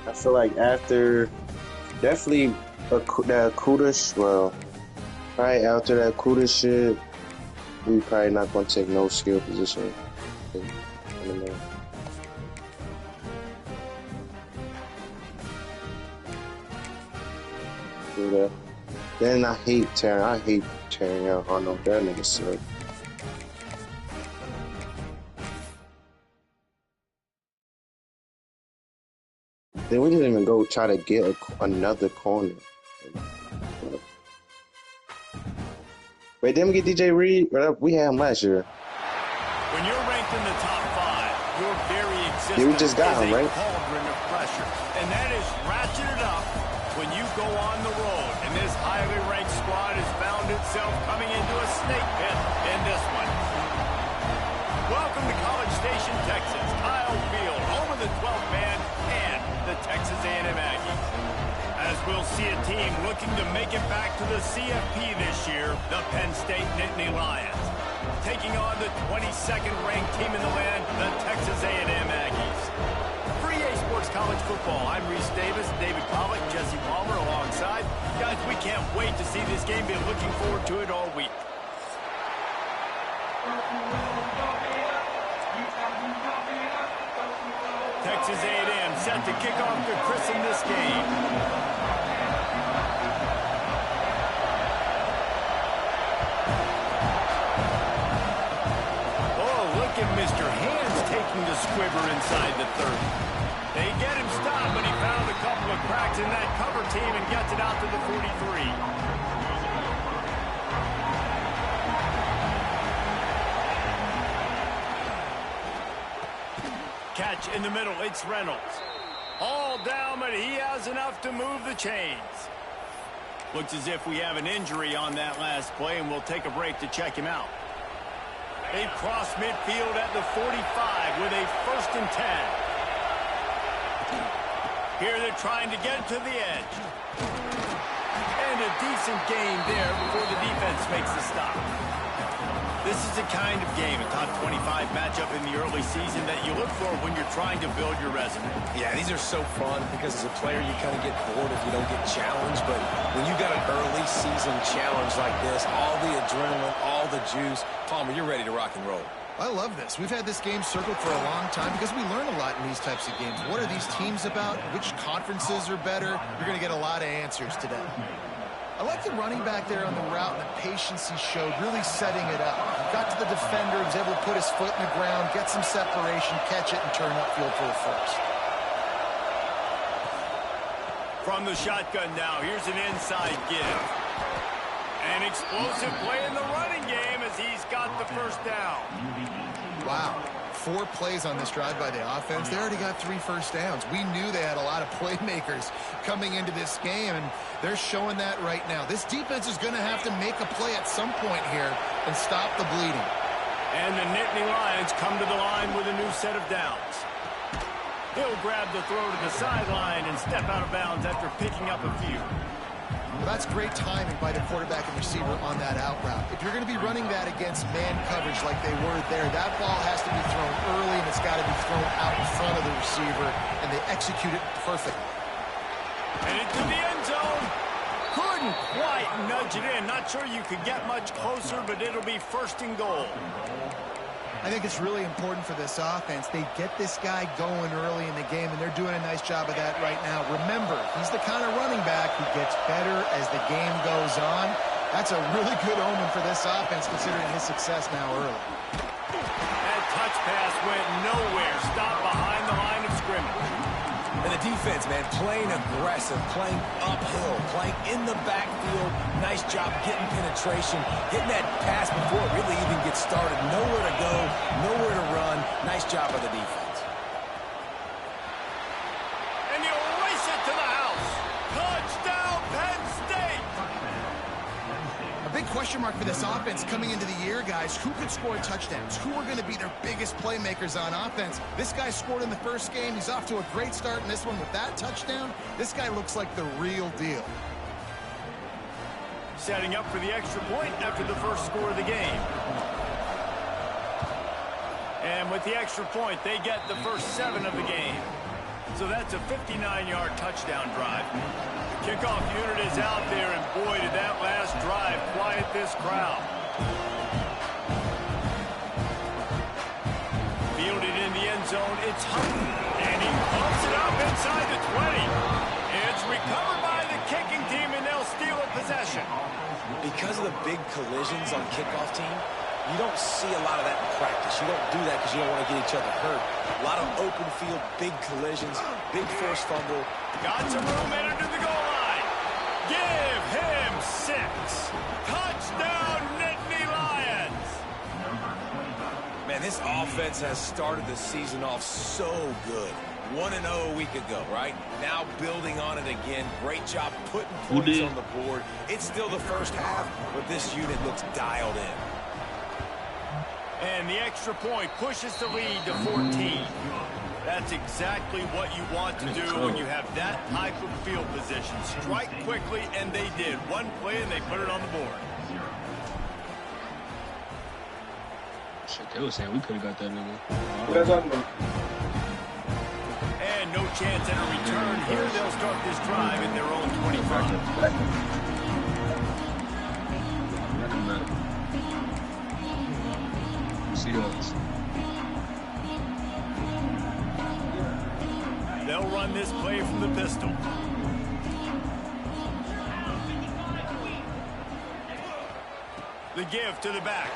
I feel like after definitely that Kuda, well, right after that Kuda shit, we probably not gonna take no skill position. I don't know. Do that. Then I hate tearing out Arnold. That nigga suck. Then we didn't even go try to get another corner. Wait, didn't we get DJ Reed? We had him last year. When you're ranked in the top 5, your very existence yeah, we just got him, right? Cauldron of pressure. And that is ratcheted up when you go on the road. And this highly ranked squad has found itself coming into a snake pit in this one. Welcome to College Station, Texas. Kyle Field, home of the 12th man and the Texas A&M Aggies. As we'll see a team looking to make it back to the CFP this year, the Penn State Nittany Lions. Taking on the 22nd ranked team in the land, the Texas A&M Aggies. For EA Sports College Football, I'm Reese Davis, David Pollack, Jesse Palmer alongside. Guys, we can't wait to see this game. Been looking forward to it all week. Texas A&M set to kick off to christen this game. Mr. Hands taking the squibber inside the 30. They get him stopped, but he found a couple of cracks in that cover team and gets it out to the 43. Catch in the middle, it's Reynolds. All down, but he has enough to move the chains. Looks as if we have an injury on that last play, and we'll take a break to check him out. They cross midfield at the 45 with a 1st and 10. Here they're trying to get to the edge. And a decent gain there before the defense makes the stop. This is the kind of game, a top 25 matchup in the early season, that you look for when you're trying to build your resume. Yeah, these are so fun because as a player you kind of get bored if you don't get challenged. But when you got an early season challenge like this, all the adrenaline, all the juice, Palmer, you're ready to rock and roll. I love this. We've had this game circled for a long time because we learn a lot in these types of games. What are these teams about? Which conferences are better? You're going to get a lot of answers today. I like the running back there on the route and the patience he showed, really setting it up. Got to the defender, was able to put his foot in the ground, get some separation, catch it, and turn upfield for a first. From the shotgun now, here's an inside give. An explosive play in the running game as he's got the first down. Wow. 4 plays on this drive by the offense. They already got 3 first downs. We knew they had a lot of playmakers coming into this game, and they're showing that right now. This defense is going to have to make a play at some point here and stop the bleeding. And the Nittany Lions come to the line with a new set of downs. He'll grab the throw to the sideline and step out of bounds after picking up a few. Well, that's great timing by the quarterback and receiver on that out route. If you're going to be running that against man coverage like they were there, that ball has to be thrown early, and it's got to be thrown out in front of the receiver, and they execute it perfectly. And into the end zone. Couldn't quite nudge it in. Not sure you could get much closer, but it'll be 1st and goal. I think it's really important for this offense. They get this guy going early in the game, and they're doing a nice job of that right now. Remember, he's the kind of running back who gets better as the game goes on. That's a really good omen for this offense, considering his success now early. That touch pass went nowhere. Stopped behind the line of scrimmage. And the defense, man, playing aggressive, playing uphill, playing in the backfield. Nice job getting penetration, hitting that pass before it really even gets started. Nowhere to go, nowhere to run. Nice job by the defense. And you'll race it to the house. Touchdown, Penn State! A big question mark for this offense coming into the year, guys. Who could score touchdowns? Who are going to be their biggest playmakers on offense? This guy scored in the first game. He's off to a great start in this one with that touchdown. This guy looks like the real deal. Setting up for the extra point after the first score of the game. And with the extra point, they get the first 7 of the game. So that's a 59-yard touchdown drive. The kickoff unit is out there, and boy, did that last drive quiet this crowd. Fielded in the end zone, it's Hutton, and he pumps it up inside the 20. It's recovered by the kicking team, and they'll steal a possession. Because of the big collisions on kickoff team, you don't see a lot of that in practice. You don't do that because you don't want to get each other hurt. A lot of open field, big collisions, big forced fumble. Got some room entered to the goal line. Give him 6. Touchdown, Nittany Lions. Man, this offense has started the season off so good. 1-0 a week ago, right? Now building on it again. Great job putting points on the board. It's still the first half, but this unit looks dialed in. And the extra point pushes the lead to 14. That's exactly what you want to do when you have that type of field position. Strike quickly, and they did. One play, and they put it on the board. Shit, they were saying we could have got that nigga. And no chance at a return. Here they'll start this drive at their own 25. They'll run this play from the pistol. The give to the back.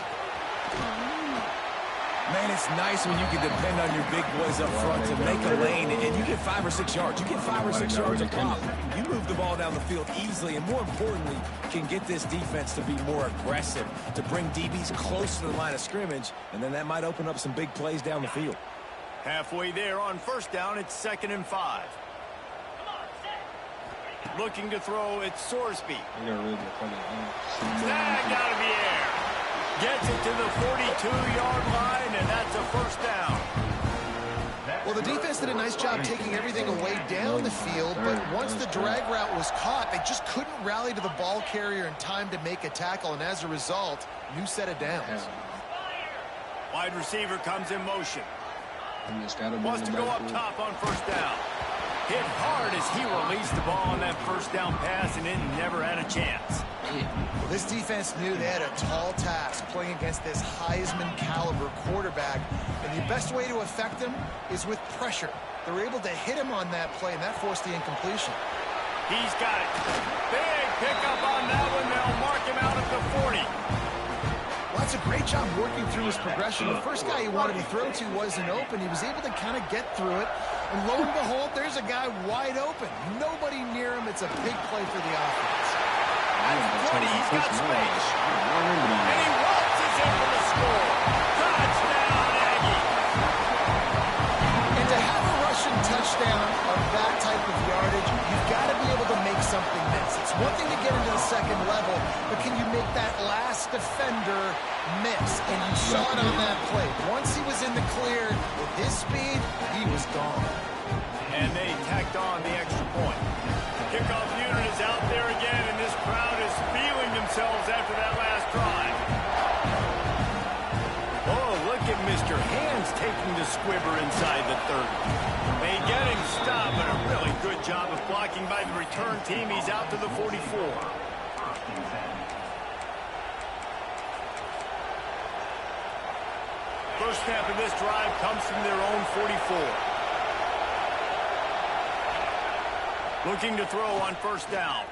Man, it's nice when you can depend on your big boys up front to make a lane, and you get 5 or 6 yards. You get 5 or 6 yards a pop. You move the ball down the field easily, and more importantly, can get this defense to be more aggressive, to bring DBs close to the line of scrimmage, and then that might open up some big plays down the field. Halfway there on first down, it's 2nd and 5. Looking to throw, it's Sorsby. Snagged out of the air. Gets it to the 42-yard line, and that's a first down. Well, the defense did a nice job taking everything away down the field, but once the drag route was caught, they just couldn't rally to the ball carrier in time to make a tackle, and as a result, new set of downs. Wide receiver comes in motion. Wants to go up top on first down. Hit hard as he released the ball on that first down pass, and it never had a chance. Well, this defense knew they had a tall task playing against this Heisman caliber quarterback, and the best way to affect him is with pressure. They were able to hit him on that play, and that forced the incompletion. He's got it. Big pickup on that one. They'll mark him out at the 40. Well, that's a great job working through his progression. The first guy he wanted to throw to wasn't open. He was able to kind of get through it, and lo and behold, there's a guy wide open. Nobody near him. It's a big play for the offense. He's got space. And he waltzes in for the score. Touchdown, Aggie. And to have a rushing touchdown of that type of yardage, you've got to be able to make something miss. It's one thing to get into the second level, but can you make that last defender miss? And you saw it on that play. Once he was in the clear with his speed, he was gone. And they tacked on the extra point. Kickoff unit is out there again, and this crowd is feeling themselves after that last drive. Oh, look at Mr. Hands taking the squibber inside the 30. They get him stopped, but a really good job of blocking by the return team. He's out to the 44. First snap of this drive comes from their own 44. Looking to throw on first down.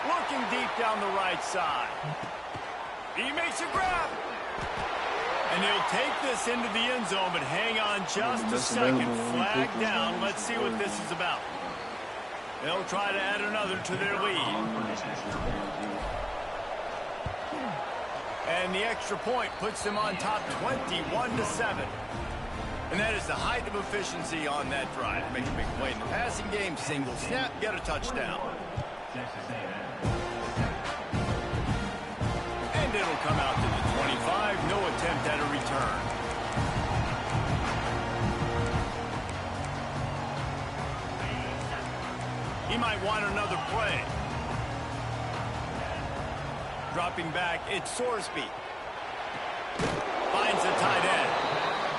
Looking deep down the right side. He makes a grab. And he'll take this into the end zone, but hang on just a second. Flag down. Let's see what this is about. They'll try to add another to their lead. And the extra point puts them on top 21-7. And that is the height of efficiency on that drive. Make a big play in the passing game. Single snap, get a touchdown. And it'll come out to the 25. No attempt at a return. He might want another play. Dropping back, it's Sorsby. Finds the tight end.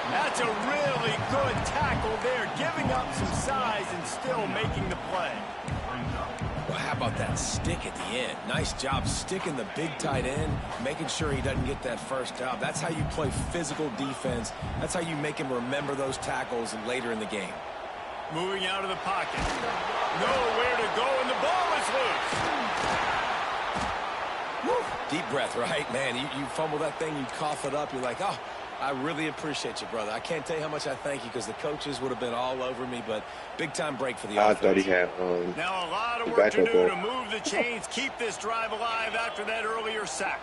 That's That's a really good tackle there, giving up some size and still making the play. Well, how about that stick at the end? Nice job sticking the big tight end, making sure he doesn't get that first down. That's how you play physical defense. That's how you make him remember those tackles later in the game. Moving out of the pocket. Nowhere to go, and the ball is loose. Woo. Deep breath, right? Man, you fumble that thing, you cough it up, you're like, oh, I really appreciate you, brother. I can't tell you how much I thank you because the coaches would have been all over me, but big-time break for the offense. I thought he had now a lot of work to do to move the chains, keep this drive alive after that earlier sack.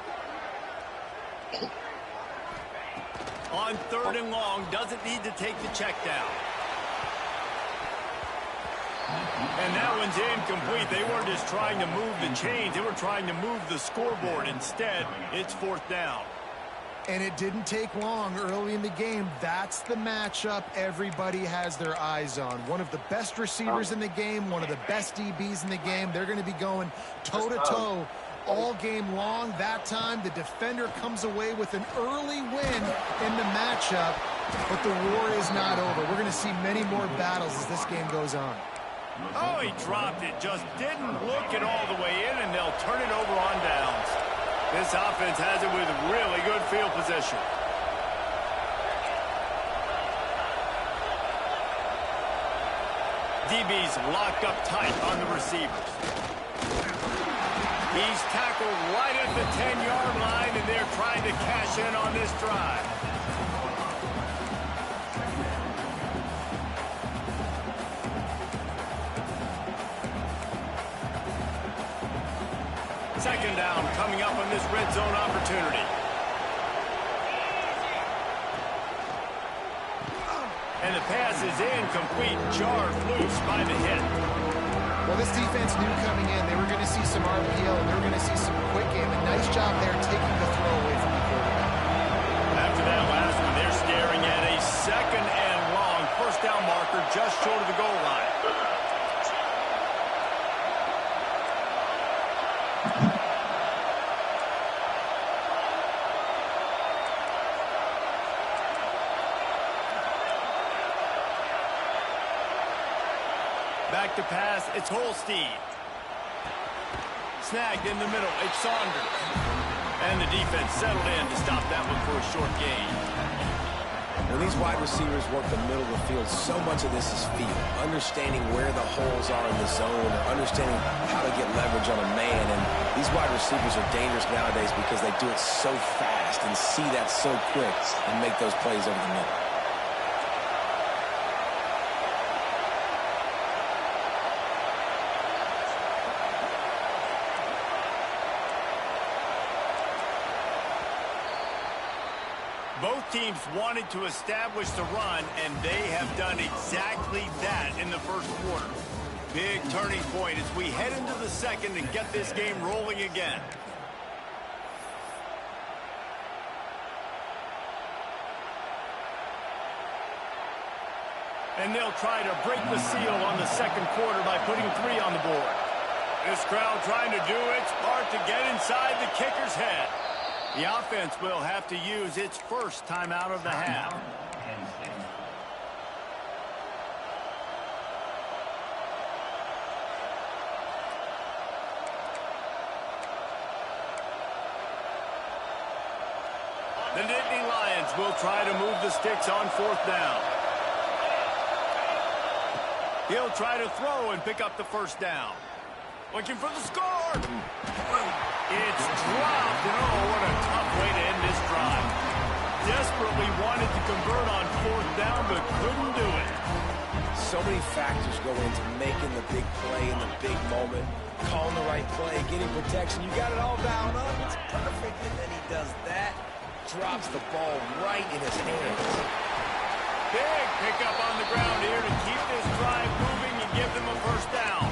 On 3rd and long, doesn't need to take the check down. And that one's incomplete. They weren't just trying to move the chains. They were trying to move the scoreboard. Instead, it's 4th down. And it didn't take long early in the game. That's the matchup everybody has their eyes on. One of the best receivers in the game, one of the best DBs in the game. They're going to be going toe-to-toe all game long. That time, the defender comes away with an early win in the matchup. But the war is not over. We're going to see many more battles as this game goes on. Oh, he dropped it. Just didn't look it all the way in, and they'll turn it over on downs. This offense has it with really good field position. DB's locked up tight on the receivers. He's tackled right at the 10-yard line, and they're trying to cash in on this drive. Second down coming up on this red zone opportunity. And the pass is incomplete, jarred loose by the hit. Well, this defense knew coming in they were going to see some RPO and they were going to see some quick game. And nice job there taking the throw away from the quarterback. After that last one, they're staring at a 2nd and long. 1st down marker just short of the goal line. Back to pass, it's Holstein. Snagged in the middle, it's Saunders. And the defense settled in to stop that one for a short gain. When these wide receivers work the middle of the field, so much of this is feel. Understanding where the holes are in the zone, or understanding how to get leverage on a man. And these wide receivers are dangerous nowadays because they do it so fast and see that so quick and make those plays over the middle. Both teams wanted to establish the run, and they have done exactly that in the first quarter. Big turning point as we head into the second and get this game rolling again. And they'll try to break the seal on the second quarter by putting 3 on the board. This crowd trying to do its part to get inside the kicker's head. The offense will have to use its first timeout of the half. The Nittany Lions will try to move the sticks on 4th down. He'll try to throw and pick up the 1st down. Looking for the score. It's dropped, and oh, what a tough way to end this drive. Desperately wanted to convert on 4th down, but couldn't do it. So many factors go into making the big play in the big moment, calling the right play, getting protection. You got it all down up. It's perfect, and then he does that, drops the ball right in his hands. Big pickup on the ground here to keep this drive moving and give them a 1st down.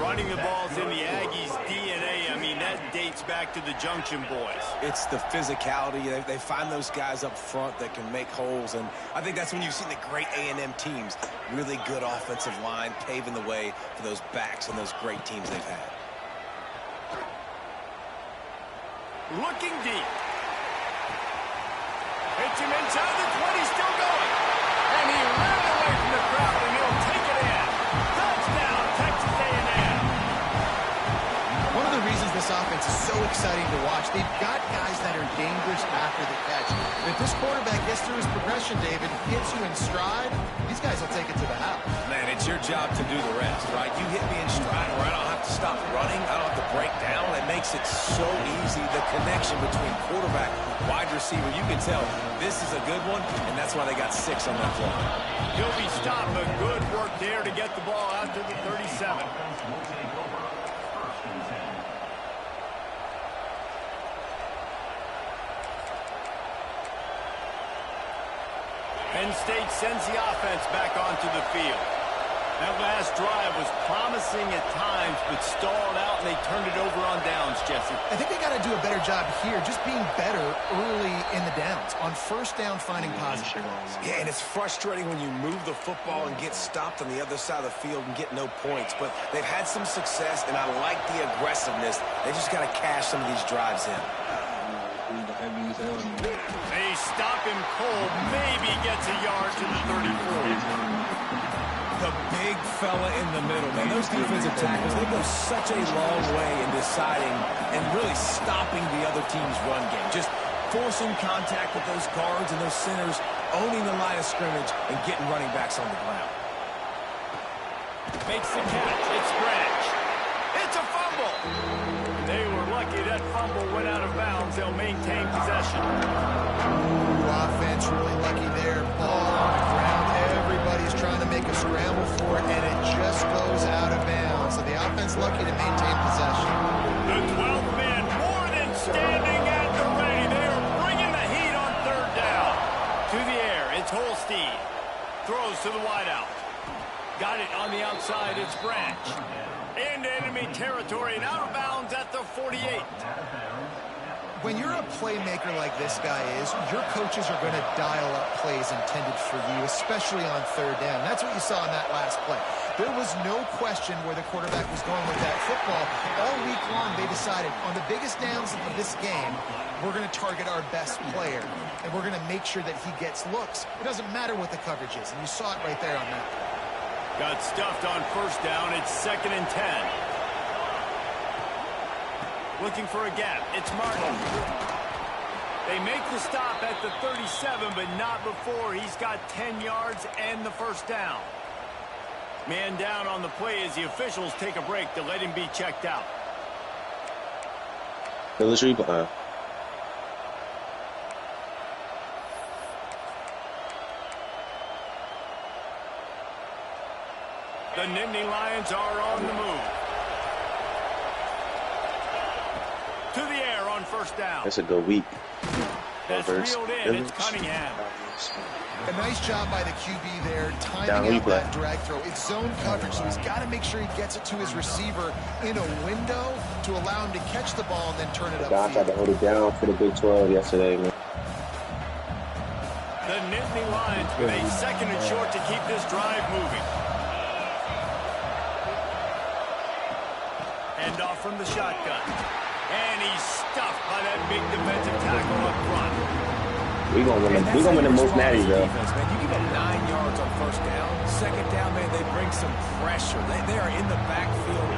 Running the ball's in the Aggies' DNA. I mean, that dates back to the Junction boys. It's the physicality. They find those guys up front that can make holes, and I think that's when you've seen the great A&M teams. Really good offensive line, paving the way for those backs and those great teams they've had. Looking deep. Hits him inside the 20, still going. offense is so exciting to watch. They've got guys that are dangerous after the catch. If this quarterback gets through his progression, David, hits you in stride, these guys will take it to the house. Man, it's your job to do the rest, right? You hit me in stride where I don't have to stop running. I don't have to break down. It makes it so easy. The connection between quarterback, wide receiver, you can tell this is a good one, and that's why they got 6 on that play. He'll be stopped, but good work there to get the ball out to the 37. Penn State sends the offense back onto the field. That last drive was promising at times, but stalled out, and they turned it over on downs, Jesse. I think they got to do a better job here, just being better early in the downs. On first down, finding positive. Yeah, and it's frustrating when you move the football and get stopped on the other side of the field and get no points. But they've had some success, and I like the aggressiveness. They just got to cash some of these drives in. They stop him cold, maybe gets a yard to the 34. The big fella in the middle, man. Those defensive tackles, they go such a long way in deciding and really stopping the other team's run game. Just forcing contact with those guards and those centers, owning the line of scrimmage, and getting running backs on the ground. Makes the catch. It's Branch. It's a fumble. They were lucky that fumble went out of bounds. They'll maintain possession. Offense really lucky there. Ball on the ground. Everybody's trying to make a scramble for it, and it just goes out of bounds. So the offense lucky to maintain possession. The 12th man more than standing at the ready. They are bringing the heat on third down. To the air, it's Holstein. Throws to the wideout. Got it on the outside, it's Branch. Into enemy territory and out of bounds at the 48. When you're a playmaker like this guy is, your coaches are going to dial up plays intended for you, especially on third down. That's what you saw in that last play. There was no question where the quarterback was going with that football. All week long, they decided on the biggest downs of this game, we're going to target our best player, and we're going to make sure that he gets looks. It doesn't matter what the coverage is, and you saw it right there on that play. Got stuffed on first down. It's 2nd and 10. Looking for a gap. It's Martin. They make the stop at the 37, but not before he's got 10 yards and the first down. Man down on the play as the officials take a break to let him be checked out. Military behind. The Nittany Lions are on the move. To the air on first down. That's a good week. That's reeled in. It's Cunningham. A nice job by the QB there, timing out that drag throw. It's zone coverage, so he's got to make sure he gets it to his receiver in a window to allow him to catch the ball and then turn it up. I tried to hold it down for the Big 12 yesterday, man. The Nittany Lions with a 2nd and short to keep this drive moving. Hand off from the shotgun. And he's stuffed by that big defensive tackle up front. We're going to win the most natties, though. Defense, man. You give up 9 yards on first down. Second down, man, they bring some pressure. They are in the backfield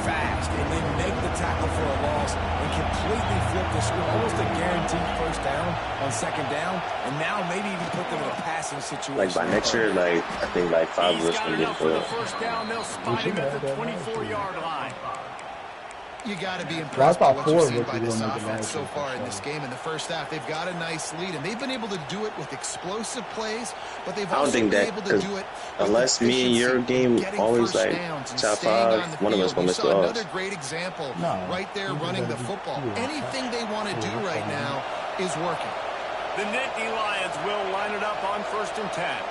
fast, and they make the tackle for a loss and completely flip the script. Almost a guaranteed first down on second down, and now maybe even put them in a passing situation. Like by next year, like I think like 5 of us can get for the first down. They'll spot him at the 24-yard line. You got to be impressed by what you've seen by this offense so far in this game. In the first half, they've got a nice lead, and they've been able to do it with explosive plays, but they've also been able to do it unless me and your game always like top 5, one of us will miss the odds. Another great example right there running the football. Anything they want to do right now is working. The Nittany Lions will line it up on 1st and 10.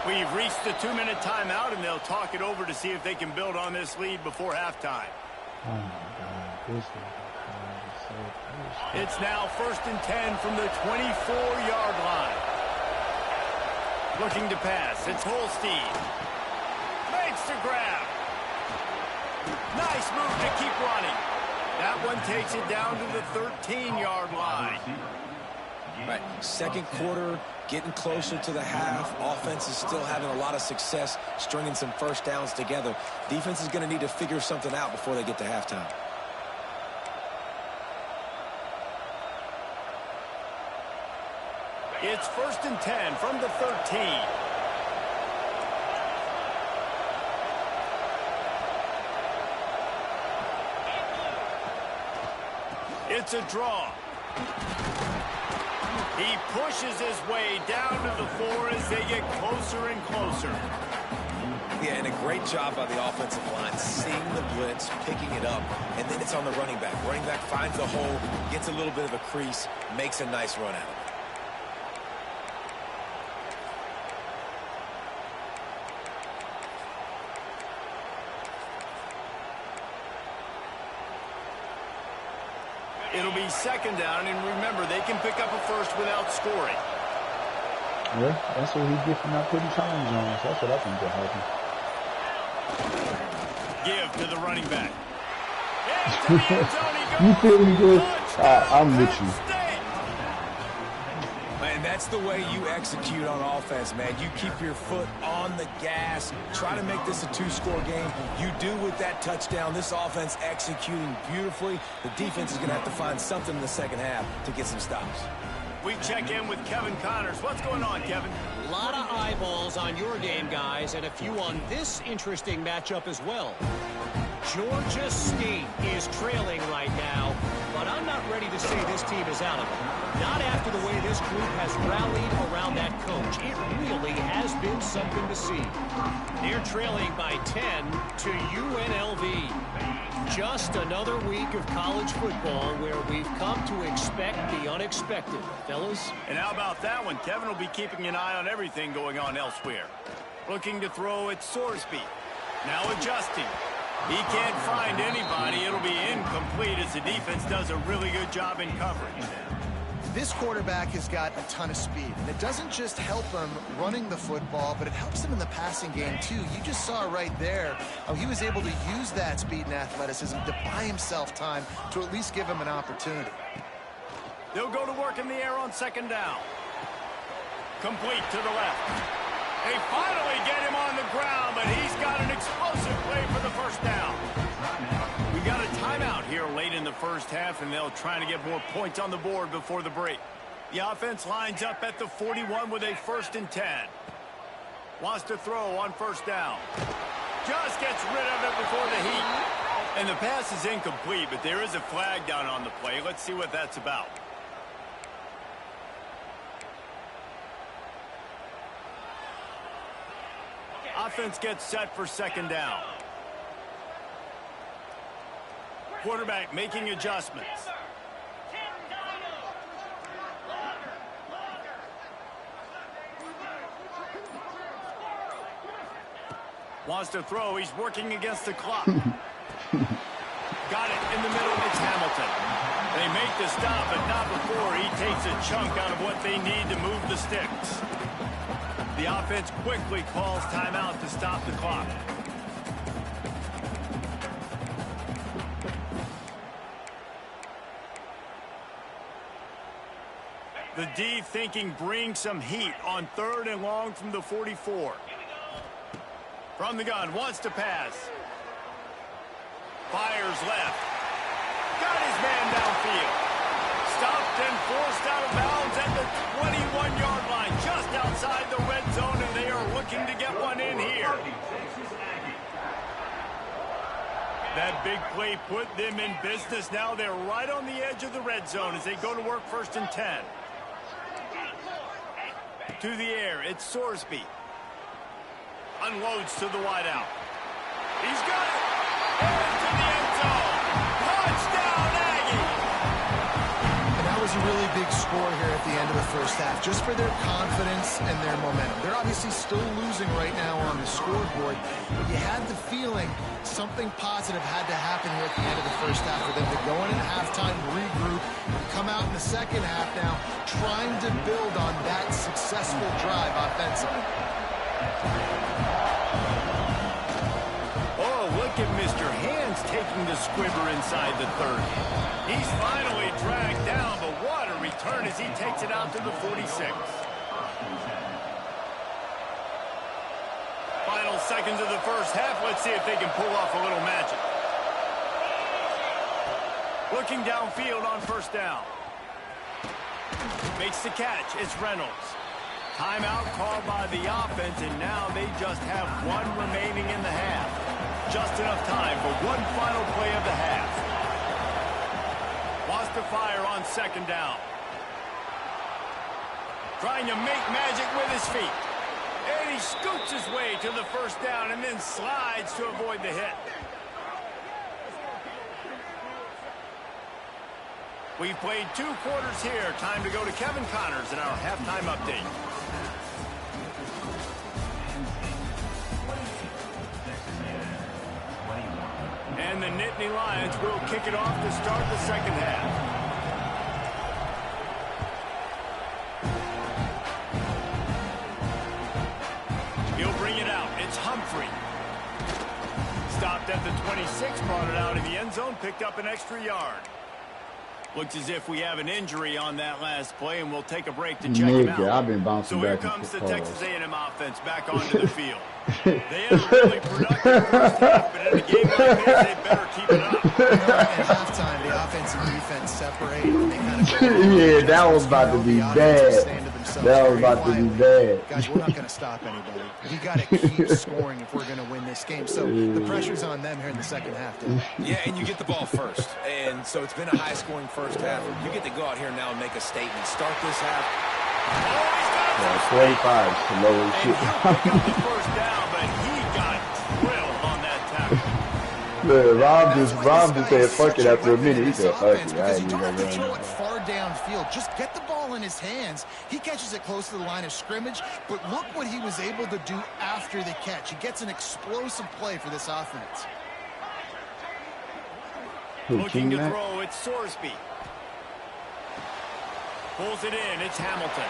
We've reached the 2-minute timeout, and they'll talk it over to see if they can build on this lead before halftime. Oh, my God. It's now 1st and 10 from the 24-yard line. Looking to pass. It's Holstein. Makes the grab. Nice move to keep running. That one takes it down to the 13-yard line. Right, second quarter, getting closer to the half. Offense is still having a lot of success stringing some first downs together. Defense is going to need to figure something out before they get to halftime. It's 1st and 10 from the 13. It's a draw. He pushes his way down to the 4 as they get closer and closer. Yeah, and a great job by the offensive line, seeing the blitz, picking it up, and then it's on the running back. Running back finds the hole, gets a little bit of a crease, makes a nice run out of it. It'll be 2nd down, and remember, they can pick up a first without scoring. Yeah, that's what he get from not putting time zones. That's what I think will happen. Give to the running back. Into the end zone he goes. You feel me, good? I'm with you. And that's the way you execute on offense, man. You keep your foot on the gas. Try to make this a 2-score game. You do with that touchdown. This offense executing beautifully. The defense is going to have to find something in the second half to get some stops. We check in with Kevin Connors. What's going on, Kevin? A lot of eyeballs on your game, guys, and a few on this interesting matchup as well. Georgia State is trailing right now, but I'm not ready to say this team is out of it. Not after the way this group has rallied around that coach. It really has been something to see. They're trailing by 10 to UNLV. Just another week of college football where we've come to expect the unexpected, fellas. And how about that one? Kevin will be keeping an eye on everything going on elsewhere. Looking to throw at Sorsby. Now adjusting. He can't find anybody. It'll be incomplete as the defense does a really good job in coverage. This quarterback has got a ton of speed, and it doesn't just help him running the football, but it helps him in the passing game too. You just saw right there how he was able to use that speed and athleticism to buy himself time to at least give him an opportunity. They'll go to work in the air on 2nd down. Complete to the left. They finally get him on the ground, but he's got an explosive play for the 1st down. We got a timeout here late in the first half, and they'll try to get more points on the board before the break. The offense lines up at the 41 with a 1st and 10. Wants to throw on 1st down. Just gets rid of it before the heat. And the pass is incomplete, but there is a flag down on the play. Let's see what that's about. Offense gets set for 2nd down. Quarterback making adjustments. Wants to throw. He's working against the clock. Got it in the middle. It's Hamilton. They make the stop, but not before he takes a chunk out of what they need to move the sticks. The offense quickly calls timeout to stop the clock. The D thinking bring some heat on 3rd and long from the 44. From the gun, wants to pass. Fires left. Got his man downfield. Stopped and forced out of bounds at the 21-yard line, just outside the red zone, and they are looking to get one in here. That big play put them in business. Now they're right on the edge of the red zone as they go to work 1st and 10. To the air, it's Sorsby. Unloads to the wideout. He's got it. Into the end zone. Touchdown, Aggie. And that was a really big score here at the end of the first half, just for their confidence and their momentum. They're obviously still losing right now on the scoreboard, but you had the feeling something positive had to happen here at the end of the first half for them to go in at halftime, regroup, and come out in the second half now trying to build on that successful drive offensively. Oh, look at Mr. Hands taking the squibber inside the 30. He's finally dragged down, but what a return as he takes it out to the 46. Final seconds of the first half. Let's see if they can pull off a little magic. Looking downfield on first down. Makes the catch. It's Reynolds. Timeout called by the offense, and now they just have one remaining in the half. Just enough time for one final play of the half. Wants to fire on second down. Trying to make magic with his feet. And he scoots his way to the first down and then slides to avoid the hit. We've played 2 quarters here. Time to go to Kevin Connors in our halftime update. And the Nittany Lions will kick it off to start the second half. He'll bring it out. It's Humphrey. Stopped at the 26, brought it out in the end zone, picked up an extra yard. Looks as if we have an injury on that last play, and we'll take a break to check him out. I've been bouncing so here back comes the Texas A&M offense back onto the field. They had a really productive first half, but in a game like this, they better keep it up. At halftime, the offense and defense separate. And they kind of yeah, that was about to be bad. That was about to be bad. Guys, we're not going to stop anybody. We got to keep scoring if we're going to win this game. So the pressure's on them here in the second half, dude. Yeah, and you get the ball first. And so it's been a high-scoring first half. You get to go out here now and make a statement. Start this half. Yeah, 45 is low as shit. And he'll pick up the first down, but he got drilled on that tackle. Rob just said fuck it after a minute. He said fuck it. I ain't You even don't have to gonna throw run. it far downfield. Just get the ball in his hands. He catches it close to the line of scrimmage, but look what he was able to do after the catch. He gets an explosive play for this offense. Looking to throw, it's Sorsby. Pulls it in, it's Hamilton.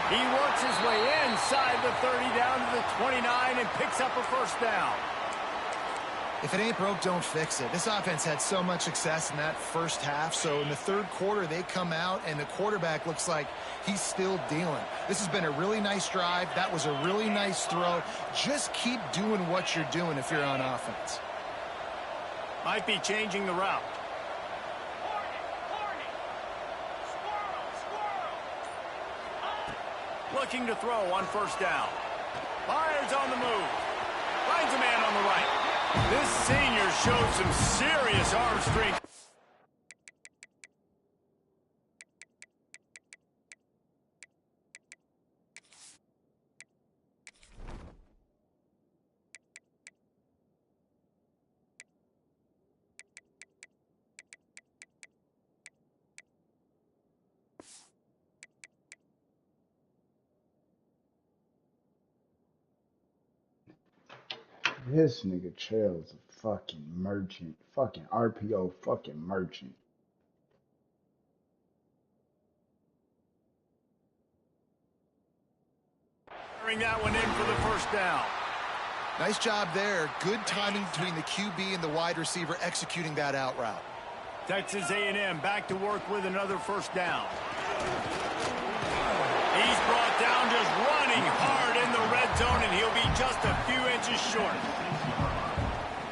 He works his way inside the 30 down to the 29 and picks up a first down. If it ain't broke, don't fix it. This offense had so much success in that first half, so in the third quarter, they come out, and the quarterback looks like he's still dealing. This has been a really nice drive. That was a really nice throw. Just keep doing what you're doing if you're on offense. Might be changing the route. Looking to throw on first down. Fires on the move. Finds a man on the right. This senior showed some serious arm strength. This nigga Trail is a fucking merchant. Fucking RPO fucking merchant. Bring that one in for the first down. Nice job there. Good timing between the QB and the wide receiver executing that out route. Texas A&M back to work with another first down. He's brought down just running hard in the red zone, and he'll be just a few inches short.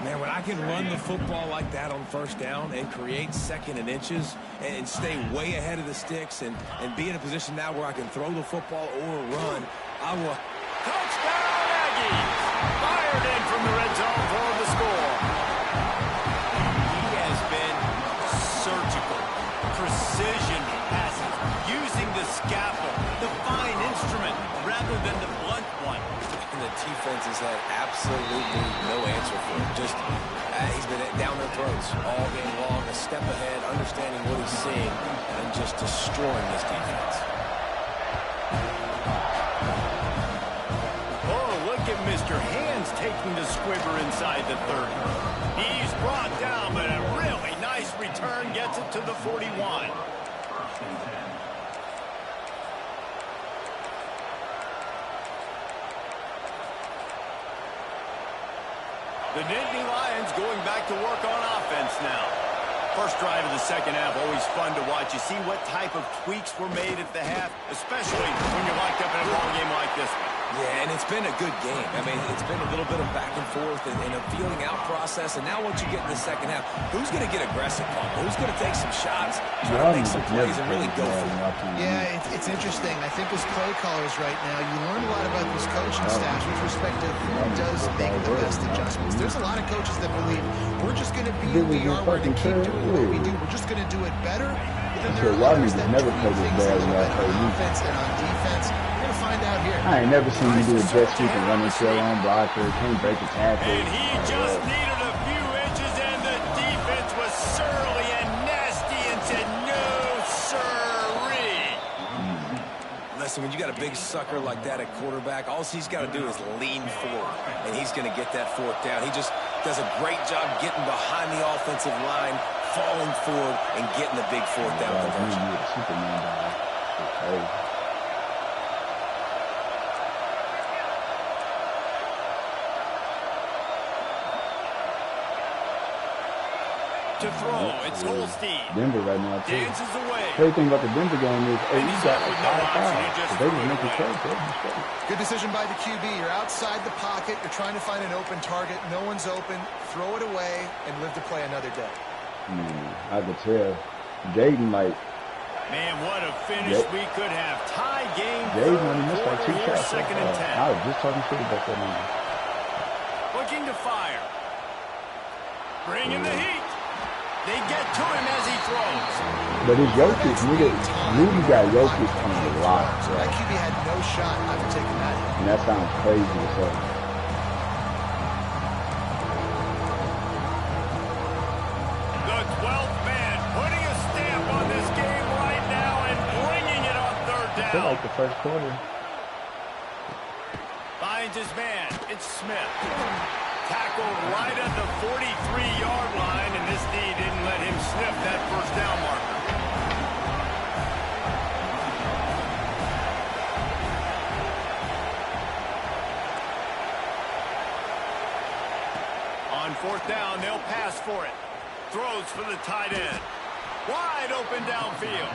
Man, when I can run the football like that on first down and create second and inches and stay way ahead of the sticks and be in a position now where I can throw the football or run, I will. Touchdown, Aggies! Fired in from the red zone for the score. He has been surgical, precision passes, using the scalpel, the fine instrument, rather than the blunt one. And the defense has had absolutely no answer for him. Just, he's been down their throats all game long, a step ahead, understanding what he's seeing, and just destroying this defense. Mr. Hands taking the squibber inside the 30. He's brought down, but a really nice return gets it to the 41. The Nittany Lions going back to work on offense now. First drive of the second half, always fun to watch. You see what type of tweaks were made at the half, especially when you're locked up in a ball game like this one. Yeah, and it's been a good game. I mean, it's been a little bit of back and forth and a feeling out process. And now once you get in the second half, who's going to get aggressive, Paul? Who's going to take some shots, try to make some plays, and really go for it? Yeah, it's interesting. I think as play callers right now, you learn a lot about these coaching staffs with respect to who does make the best adjustments. There's a lot of coaches that believe we're just going to be who we are, we're going to keep doing what we do, we're just going to do it better. But then there are others that tweak things a little bit on offense and on defense. We're going to find out here. I ain't never seen you do a jet sweep and run into your own blocker. Can't break a tackle. And he just needed a few inches, and the defense was surly and nasty and said, no, sirree. Listen, when you got a big sucker like that at quarterback, all he's got to do is lean forward, and he's going to get that fourth down. He just does a great job getting behind the offensive line, falling forward, and getting the big fourth down conversion. Superman dog. To throw, it's Holstein. Denver right now, too. Dances away. Crazy thing about the Denver game is, hey, And you he's got up with like no 5 option, he fouls. just So they threw just it make it away. straight. Good decision by the QB. You're outside the pocket. You're trying to find an open target. No one's open. Throw it away and live to play another day. I could tell. Jaden, like, Man, what a finish we could have. Tie game. Jaden only missed like 2 here, shots. second and 10. I was just talking shit about that man. Looking to fire. Bringing the heat. They get to him as he throws. But it's Jokic, nigga. Rudy got Jokic on the lot. So that QB had no shot after taking that hit. And that sounds crazy as hell. The 12th man putting a stamp on this game right now and bringing it on third I feel down. like the first quarter. Finds his man. It's Smith. Tackled right at the 43-yard line, and this D didn't let him sniff that first down marker. On fourth down, they'll pass for it. Throws for the tight end. Wide open downfield.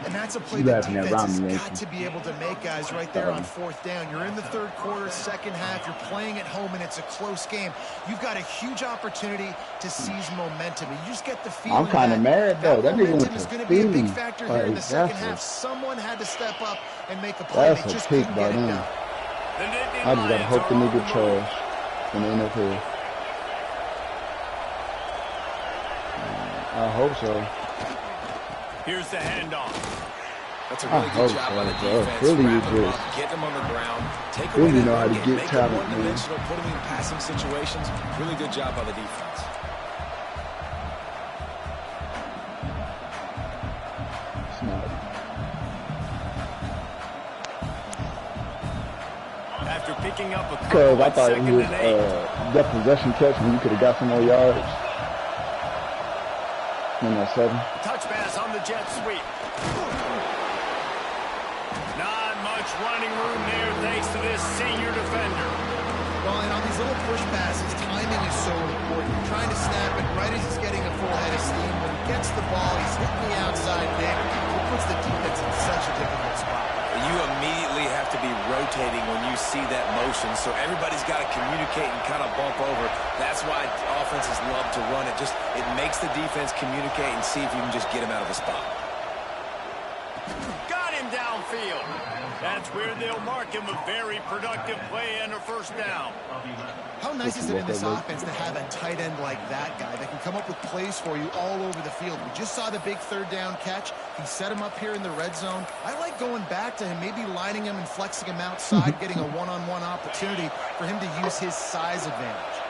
And that's a play that defense has got to be able to make, guys, right there on fourth down. You're in the third quarter, second half. You're playing at home, and it's a close game. You've got a huge opportunity to seize momentum. And you just get the feeling I'm kind of mad, though. That nigga momentum went is to going to be a big Philly. factor here in the second half. Someone had to step up and make a play. That's They a just pick couldn't by get it them. done. I just gotta hope the nigga trash in the NFL. I hope so. Here's the handoff. That's a really good job by the defense. Philly is Wrapping them just, up, getting them on the ground, take Philly away that know how to run get make talent, them man. one-dimensional, put them in passing situations. Really good job by the defense. Smart. After picking up a Because couple I at thought it second was and 8. that possession catch when you could have got some more yards. In that 7. Touch pass on the jet sweep. Not much running room there thanks to this senior defender. Well, and on these little push passes, timing is so important. You're trying to snap it right as he's getting a full head of steam. When he gets the ball, he's hitting the outside big. It puts the defense in such a difficult spot. You immediately have to be rotating when you see that motion, so everybody's got to communicate and kind of bump over. That's why offenses love to run it. It makes the defense communicate and see if you can just get him out of a spot. Got him downfield. That's where they'll mark him a very productive play and a first down. How nice is it in this offense to have a tight end like that guy that can come up with plays for you all over the field? We just saw the big third down catch. He set him up here in the red zone. I like going back to him, maybe lining him and flexing him outside, getting a one-on-one opportunity for him to use his size advantage.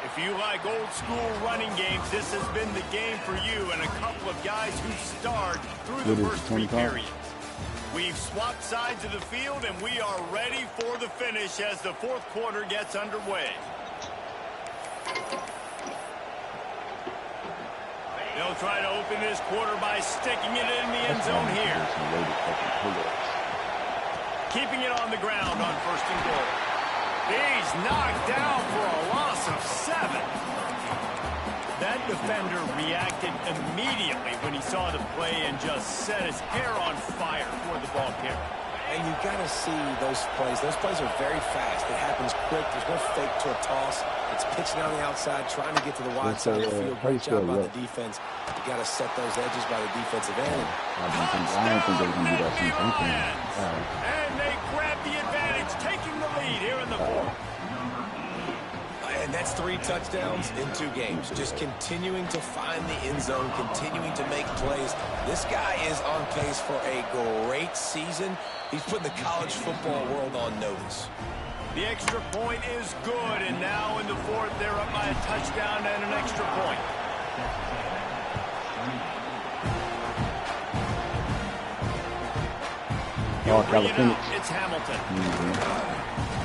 If you like old school running games, this has been the game for you and a couple of guys who starred through the first 3 periods. We've swapped sides of the field and we are ready for the finish as the fourth quarter gets underway. They'll try to open this quarter by sticking it in the end zone here. Keeping it on the ground on first and goal. He's knocked down for a loss of 7. That defender reacted immediately when he saw the play and just set his hair on fire for the ball carrier. And you got to see those plays. Those plays are very fast. It happens quick. There's no fake to a toss. It's pitching on the outside, trying to get to the wide side of the field. Great job by the defense. You got to set those edges by the defensive end. I don't think they can do that sometimes. And they grab the advantage, taking the lead here in the fourth. And that's 3 touchdowns in 2 games. Just continuing to find the end zone, continuing to make plays. This guy is on pace for a great season. He's putting the college football world on notice. The extra point is good, and now in the fourth, they're up by a touchdown and an extra point. It's Hamilton.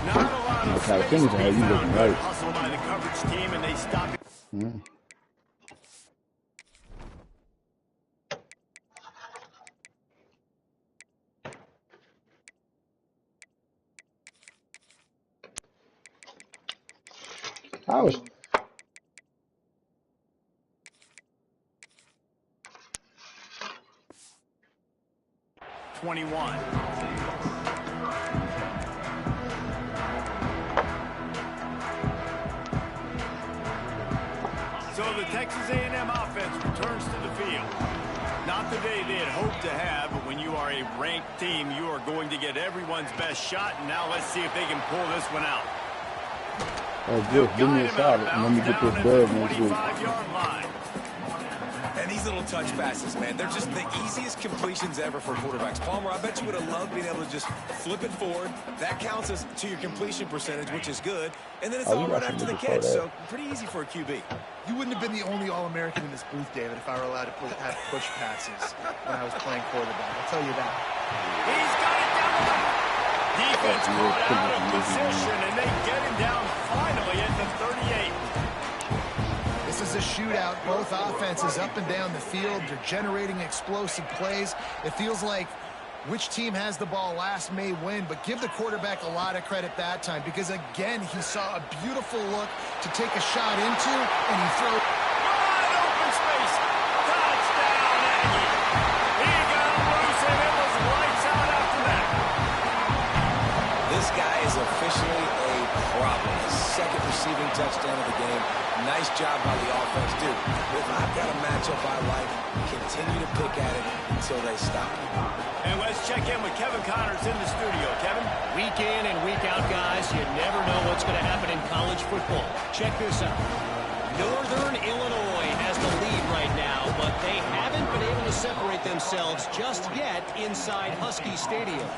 Not a lot of space to be found. Hustle by the coverage team, and they stop it. I was 21. So the Texas A&M offense returns to the field. Not the day they had hoped to have, but when you are a ranked team, you are going to get everyone's best shot, and now let's see if they can pull this one out. Oh, good. Give me a shot. Let me get this dub next week. And these little touch passes, man, they're just the easiest completions ever for quarterbacks. Palmer, I bet you would have loved being able to just flip it forward. That counts as to your completion percentage, which is good. And then it's all right after the catch, so pretty easy for a QB. You wouldn't have been the only All-American in this booth, David, if I were allowed to have push passes when I was playing quarterback. I'll tell you that. He's got it down. Defense caught out of position, and they get him down finally at the 38. This is a shootout. Both offenses up and down the field. They're generating explosive plays. It feels like which team has the ball last may win, but give the quarterback a lot of credit that time because, again, he saw a beautiful look to take a shot into, and he throws. Wide open space. Touchdown, Aggie. He got loose, and it was lights out after that. This guy is officially a problem. His second receiving touchdown of the game. Nice job by the offense. Dude, if I've got a matchup I like, continue to pick at it until they stop. And let's check in with Kevin Connors in the studio. Kevin? Week in and week out, guys, you never know what's going to happen in college football. Check this out. Northern Illinois has the lead right now, but they haven't been able to separate themselves just yet inside Husky Stadium.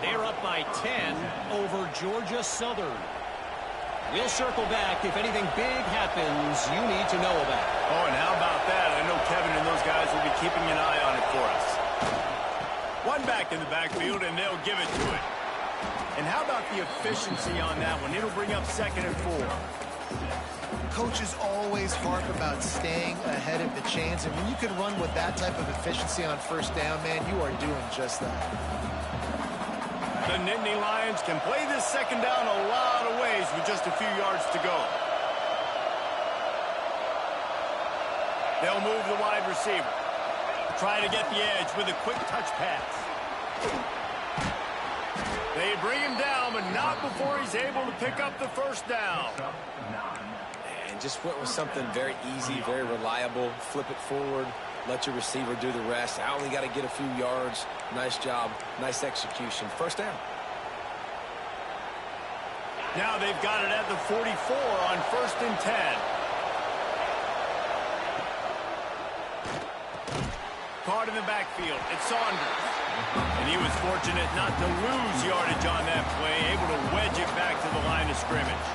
They're up by 10 over Georgia Southern. We'll circle back if anything big happens you need to know about. Oh, and how about that? I know Kevin and those guys will be keeping an eye on it for us. One back in the backfield, and they'll give it to it. And how about the efficiency on that one? It'll bring up 2nd and 4. Coaches always harp about staying ahead of the chains, and when you can run with that type of efficiency on first down, man, you are doing just that. The Nittany Lions can play this 2nd down a lot of ways with just a few yards to go. They'll move the wide receiver. Try to get the edge with a quick touch pass. They bring him down, but not before he's able to pick up the first down. And just went with something very easy, very reliable. Flip it forward. Let your receiver do the rest. I only got to get a few yards. Nice job. Nice execution. First down. Now they've got it at the 44 on 1st and 10. Caught in the backfield. It's Saunders. And he was fortunate not to lose yardage on that play, able to wedge it back to the line of scrimmage.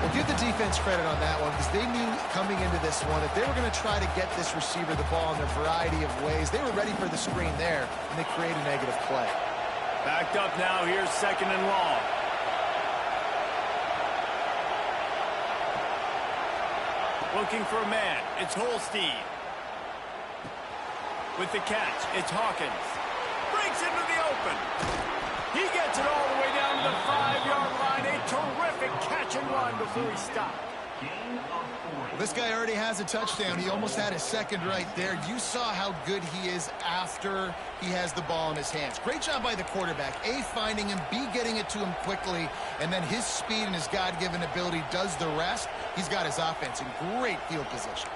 Well, give the defense credit on that one because they knew coming into this one that they were going to try to get this receiver the ball in a variety of ways. They were ready for the screen there, and they create a negative play. Backed up now. Here's 2nd and long. Looking for a man. It's Holstein. With the catch, it's Hawkins. Breaks into the open. He gets it all the way down to the 5-yard line, on before he stopped. Well, this guy already has a touchdown. He almost had a second right there. You saw how good he is after he has the ball in his hands. Great job by the quarterback. A, finding him, B, getting it to him quickly, and then his speed and his God-given ability does the rest. He's got his offense in great field position.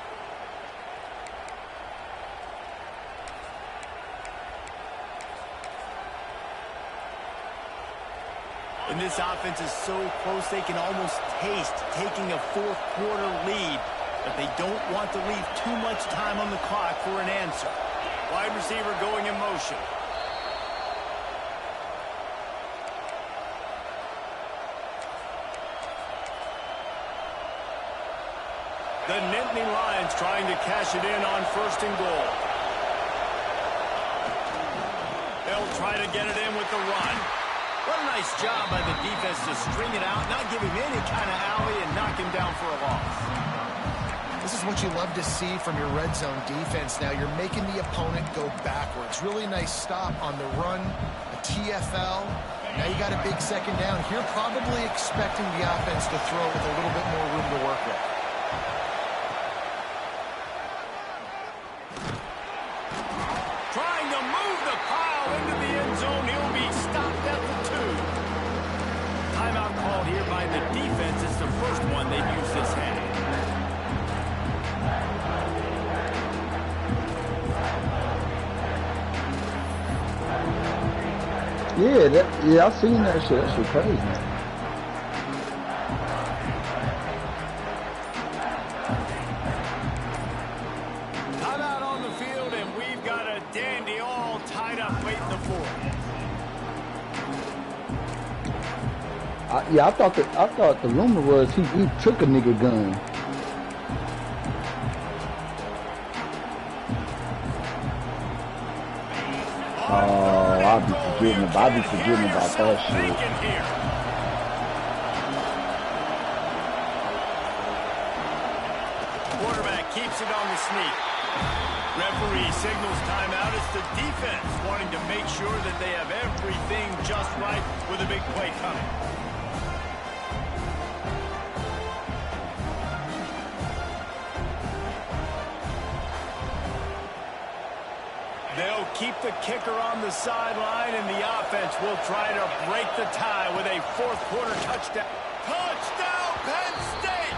And this offense is so close they can almost taste taking a fourth-quarter lead, but they don't want to leave too much time on the clock for an answer. Wide receiver going in motion. The Nittany Lions trying to cash it in on 1st and goal. They'll try to get it in with the run. What a nice job by the defense to string it out, not give him any kind of alley, and knock him down for a loss. This is what you love to see from your red zone defense now. You're making the opponent go backwards. Really nice stop on the run, a TFL. Now you got a big second down. Here probably expecting the offense to throw with a little bit more room to work with. Trying to move the pile into the end zone. He'll be stopped at the 2. Timeout called here by the defense. It's the first one they've used this half. Yeah, I seen that shit. That shit crazy. Timeout on the field, and we've got a dandy all tied up late in the 4th. I thought the rumor was he took a nigga gun. Oh, I be forgetting about that shit. Quarterback keeps it on the sneak. Referee signals timeout. It's the defense wanting to make sure that they have everything just right with a big play coming. They'll keep the kicker on the sideline, and the offense will try to break the tie with a 4th-quarter touchdown. Touchdown, Penn State!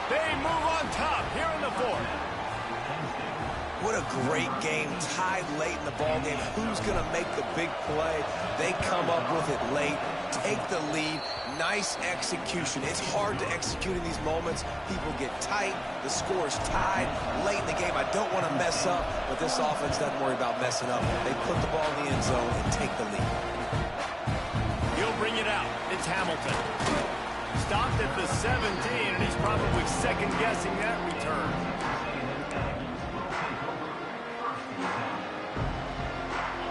They move on top here in the 4th. What a great game, tied late in the ball game. Who's going to make the big play? They come up with it late, take the lead. Nice execution. It's hard to execute in these moments. People get tight. The score is tied late in the game. I don't want to mess up, but this offense doesn't worry about messing up. They put the ball in the end zone and take the lead. He'll bring it out. It's Hamilton. Stopped at the 17, and he's probably second-guessing that return.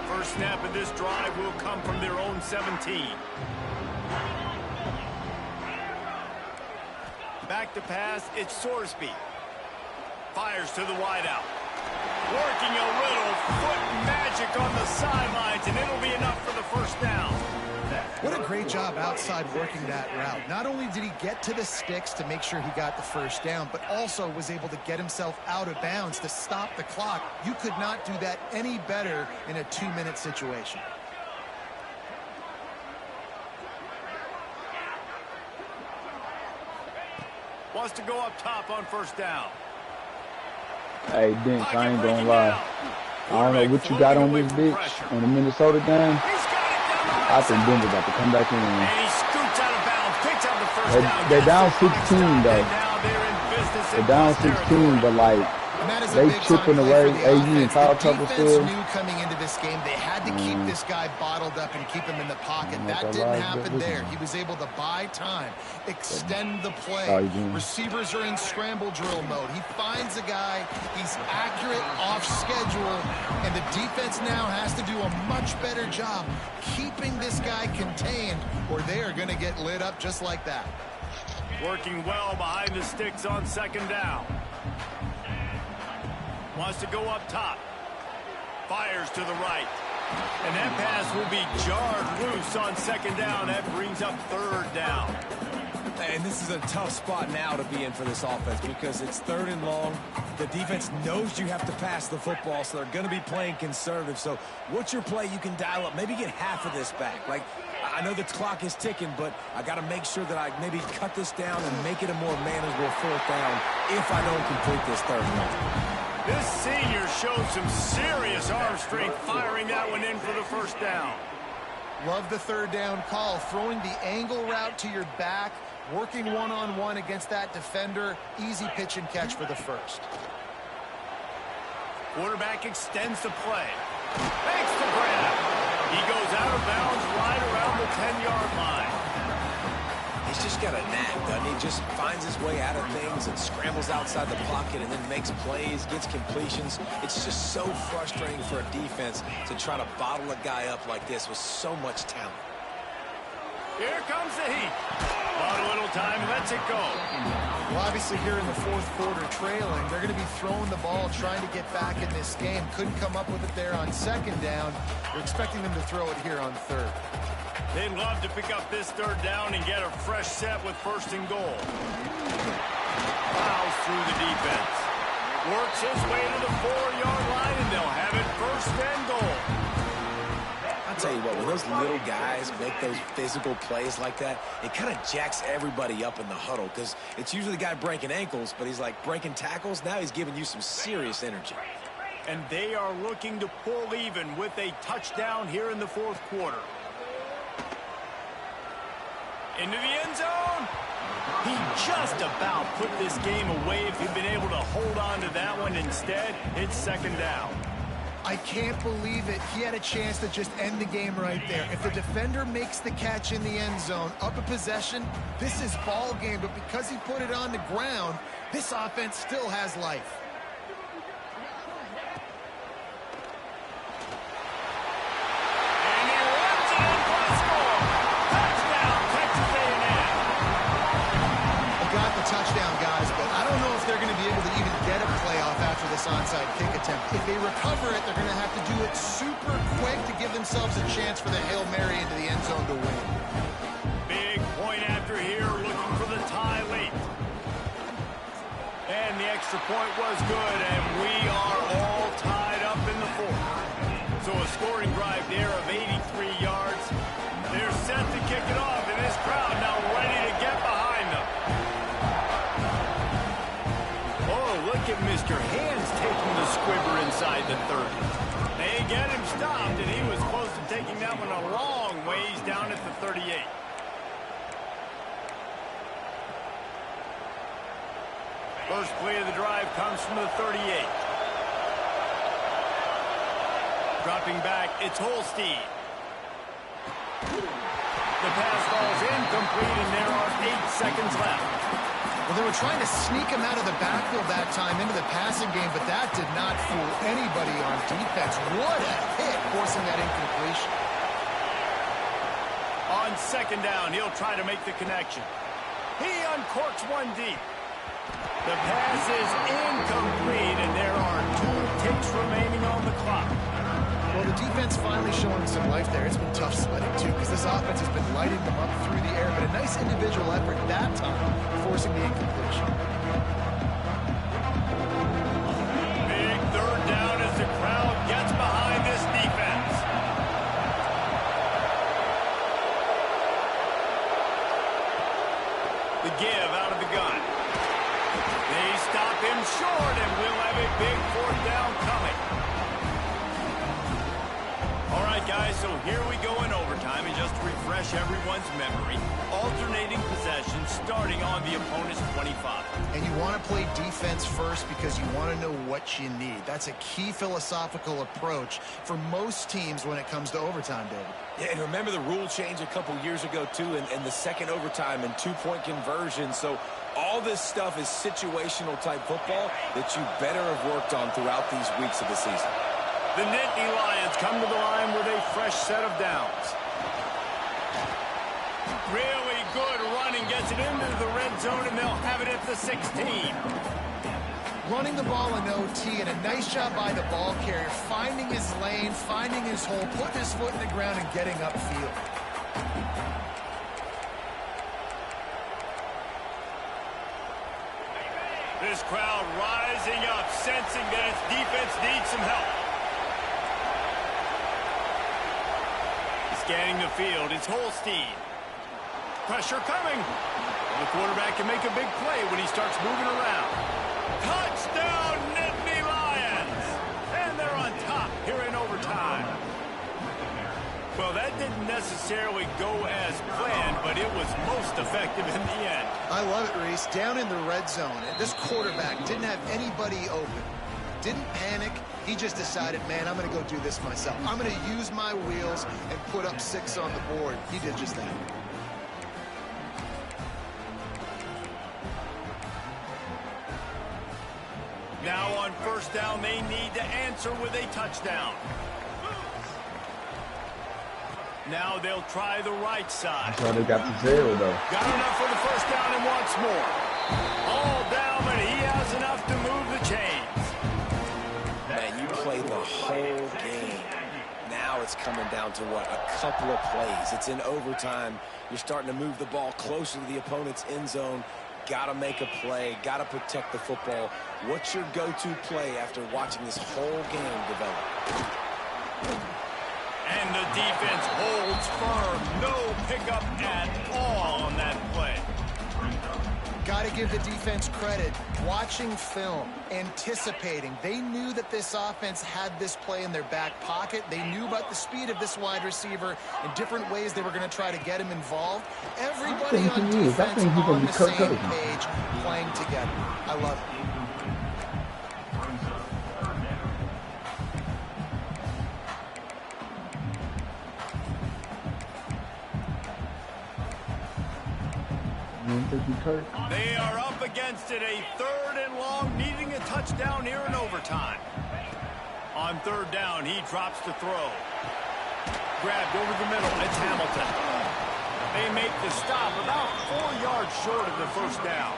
First snap of this drive will come from their own 17. Back to pass, it's Sorsby. Fires to the wideout. Working a little foot magic on the sidelines, and it'll be enough for the first down. What a great job outside working that route. Not only did he get to the sticks to make sure he got the first down, but also was able to get himself out of bounds to stop the clock. You could not do that any better in a 2-minute situation. Wants to go up top on first down. Hey, Dink, I ain't gonna lie. I don't know what you got on this bitch on the Minnesota game. I think Denver got to come back in. And he scoots out of bounds, picks up the first down. They're down 16 though. They're down 16, but like they chipping away. AU and foul trouble still. Knew coming into this game they had to keep this guy bottled up and keep him in the pocket. That didn't happen there. He was able to buy time, extend the play. Receivers are in scramble drill mode. He finds a guy. He's accurate, off schedule, and the defense now has to do a much better job keeping this guy contained, or they are going to get lit up just like that. Working well behind the sticks on second down. Wants to go up top. Fires to the right. And that pass will be jarred loose on second down. That brings up third down. And this is a tough spot now to be in for this offense because it's 3rd and long. The defense knows you have to pass the football, so they're going to be playing conservative. So what's your play you can dial up? Maybe get half of this back. Like, I know the clock is ticking, but I got to make sure that I maybe cut this down and make it a more manageable 4th down if I don't complete this 3rd one. This senior showed some serious arm strength firing that one in for the 1st down. Love the 3rd down call, throwing the angle route to your back, working one-on-one against that defender. Easy pitch and catch for the 1st. Quarterback extends the play. Makes the grab. He goes out of bounds right around the 10-yard line. He's just got a knack, doesn't he? Just finds his way out of things and scrambles outside the pocket and then makes plays, gets completions. It's just so frustrating for a defense to try to bottle a guy up like this with so much talent. Here comes the heat. Bought a little time, lets it go. Well, obviously here in the 4th quarter trailing, they're going to be throwing the ball, trying to get back in this game. Couldn't come up with it there on 2nd down. We're expecting them to throw it here on 3rd. They'd love to pick up this 3rd down and get a fresh set with 1st and goal. Plows through the defense. Works his way to the 4-yard line, and they'll have it 1st and goal. I'll tell you what, when those little guys make those physical plays like that, it kind of jacks everybody up in the huddle because it's usually the guy breaking ankles, but he's like breaking tackles. Now he's giving you some serious energy. And they are looking to pull even with a touchdown here in the 4th quarter. Into the end zone. He just about put this game away if he'd been able to hold on to that one. Instead, it's 2nd down. I can't believe it. He had a chance to just end the game right there. If the defender makes the catch in the end zone, up a possession, this is ball game. But because he put it on the ground, this offense still has life. And he runs it in for a score. Touchdown, Texas A&M. They got the touchdown, guys, but I don't know if they're going to be able to even get a playoff after this onside kick attempt. If they recover it, they're going to have to do it super quick to give themselves a chance for the Hail Mary into the end zone to win. Big point after here, looking for the tie late. And the extra point was good, and we are all tied up in the 4th. So a scoring drive there of 83 yards. They're set to kick it off, and this crowd now ready to get behind them. Oh, look at Mr. Hands taking the squibber inside the 30. They get him stopped, and he was close to taking that one a long ways down at the 38. First play of the drive comes from the 38. Dropping back, it's Holstein. The pass falls incomplete, and there are 8 seconds left. Well, they were trying to sneak him out of the backfield that time into the passing game, but that did not fool anybody on defense. What a hit, forcing that incompletion. On 2nd down, he'll try to make the connection. He uncorks one deep. The pass is incomplete, and there are 2 ticks remaining on the clock. Well, the defense finally showing some life there. It's been tough sledding, too, because this offense has been lighting them up through the air, but a nice individual effort that time, forcing the incompletion. Big 3rd down as the crowd gets behind this defense. The give out of the gun. They stop him short, and we'll have a big 4th down coming. All right, guys, so here we go in overtime, and just to refresh everyone's memory, alternating possession starting on the opponent's 25. And you want to play defense first because you want to know what you need. That's a key philosophical approach for most teams when it comes to overtime, David. Yeah, and remember the rule change a couple years ago, too, and the second overtime and 2-point conversion. So all this stuff is situational type football that you better have worked on throughout these weeks of the season. The Nittany Lions come to the line with a fresh set of downs. Really good running, gets it into the red zone, and they'll have it at the 16. Running the ball in OT, and a nice job by the ball carrier, finding his lane, finding his hole, putting his foot in the ground, and getting upfield. This crowd rising up, sensing that its defense needs some help. Scanning the field, it's Holstein. Pressure coming. The quarterback can make a big play when he starts moving around. Touchdown, Nittany Lions! And they're on top here in overtime. Well, that didn't necessarily go as planned, but it was most effective in the end. I love it, Reese. Down in the red zone, and this quarterback didn't have anybody open. Didn't panic. He just decided, man, I'm going to go do this myself. I'm going to use my wheels and put up 6 on the board. He did just that. Now on first down, they need to answer with a touchdown. Now they'll try the right side. That's why they got the 0, though. Got enough for the first down and wants more. All down, but he has enough to move the chains. Man, you play the whole game. Now it's coming down to what? A couple of plays. It's in overtime. You're starting to move the ball closer to the opponent's end zone. Got to make a play. Got to protect the football. What's your go-to play after watching this whole game develop? And the defense holds firm. No pickup at all on that play. Got to give the defense credit. Watching film, anticipating. They knew that this offense had this play in their back pocket. They knew about the speed of this wide receiver and different ways they were going to try to get him involved. Everybody on defense on the same page, playing together. I love it. They are up against it, a 3rd and long, needing a touchdown here in overtime. On 3rd down, he drops to throw. Grabbed over the middle, it's Hamilton. They make the stop about 4 yards short of the first down.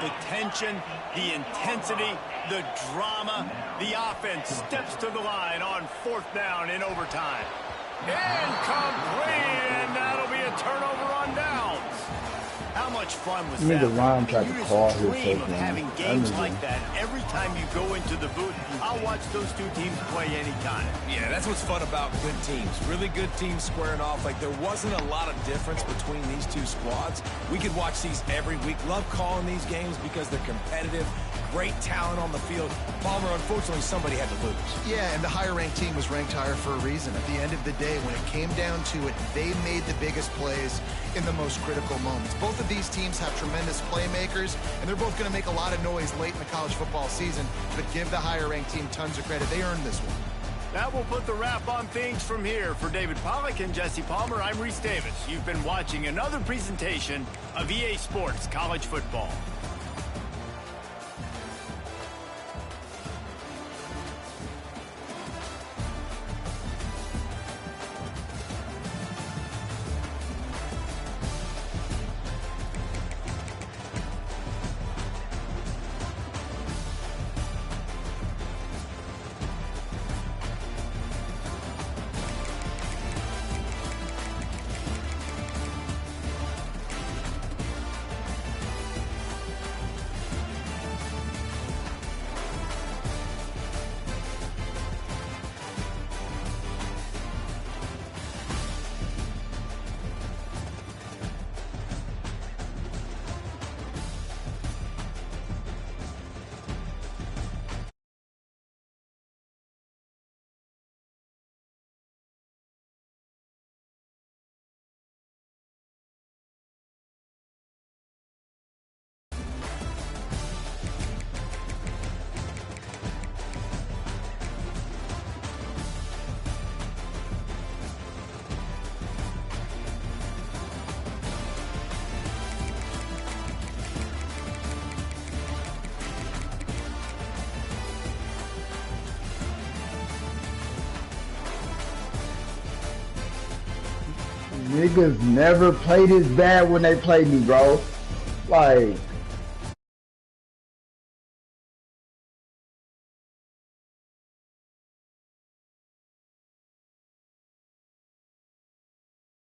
The tension, the intensity, the drama, the offense steps to the line on 4th down in overtime. Incomplete, and that'll be a turnover on downs. How much fun was that? You just dream of having games like that every time you go into the booth. I'll watch those two teams play anytime. Yeah, that's what's fun about good teams. Really good teams squaring off. Like, there wasn't a lot of difference between these two squads. We could watch these every week. Love calling these games because they're competitive. Great talent on the field. Palmer, unfortunately, somebody had to lose. Yeah, and the higher-ranked team was ranked higher for a reason. At the end of the day, when it came down to it, they made the biggest plays in the most critical moments. Both of these teams have tremendous playmakers, and they're both going to make a lot of noise late in the college football season, but give the higher-ranked team tons of credit. They earned this one. That will put the wrap on things from here. For David Pollack and Jesse Palmer, I'm Reese Davis. You've been watching another presentation of EA Sports College Football. Niggas never played as bad when they played me, bro. Like,